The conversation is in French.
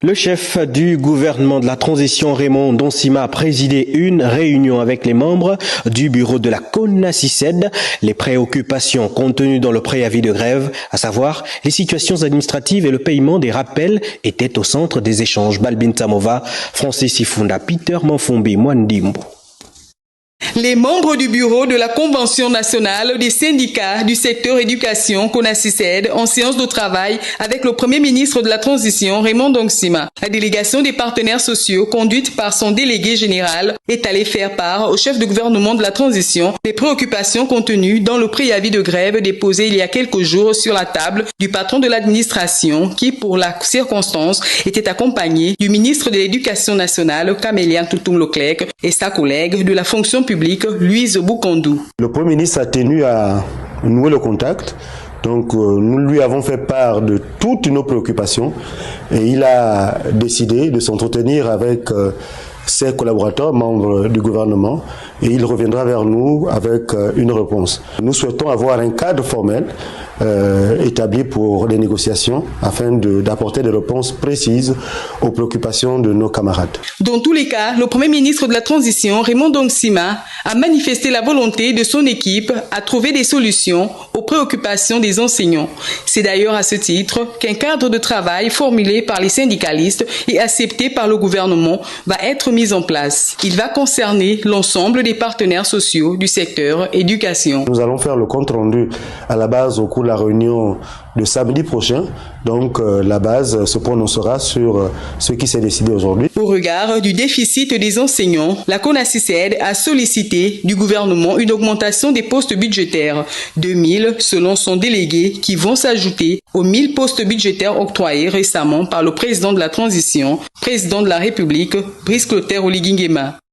Le chef du gouvernement de la transition, Raymond Donsima, a présidé une réunion avec les membres du bureau de la CONACYCED. Les préoccupations contenues dans le préavis de grève, à savoir les situations administratives et le paiement des rappels, étaient au centre des échanges. Balbin Tamova, Francis Ifunda, Peter Manfombi, Mwandimbo. Les membres du bureau de la Convention nationale des syndicats du secteur éducation, CONACYCED, en séance de travail avec le Premier ministre de la Transition, Raymond Donsima. La délégation des partenaires sociaux, conduite par son délégué général, est allée faire part au chef de gouvernement de la Transition des préoccupations contenues dans le préavis de grève déposé il y a quelques jours sur la table du patron de l'administration qui, pour la circonstance, était accompagné du ministre de l'Éducation nationale, Camélia Toutoum-Leclerc, et sa collègue de la fonction publique, Louise Boukondou. Le Premier ministre a tenu à nouer le contact. Donc nous lui avons fait part de toutes nos préoccupations et il a décidé de s'entretenir avec ses collaborateurs, membres du gouvernement, et il reviendra vers nous avec une réponse. Nous souhaitons avoir un cadre formel établi pour les négociations afin d'apporter des réponses précises aux préoccupations de nos camarades. Dans tous les cas, le Premier ministre de la Transition, Raymond Donsima, a manifesté la volonté de son équipe à trouver des solutions aux préoccupations des enseignants. C'est d'ailleurs à ce titre qu'un cadre de travail formulé par les syndicalistes et accepté par le gouvernement va être mis en place. Il va concerner l'ensemble des partenaires sociaux du secteur éducation. Nous allons faire le compte rendu à la base au cours de la réunion de samedi prochain. Donc la base se prononcera sur ce qui s'est décidé aujourd'hui. Au regard du déficit des enseignants, la CONACYCED a sollicité du gouvernement une augmentation des postes budgétaires, 2000 selon son délégué, qui vont s'ajouter aux 1000 postes budgétaires octroyés récemment par le président de la Transition, président de la République, Brice Clotaire Oligui Nguema.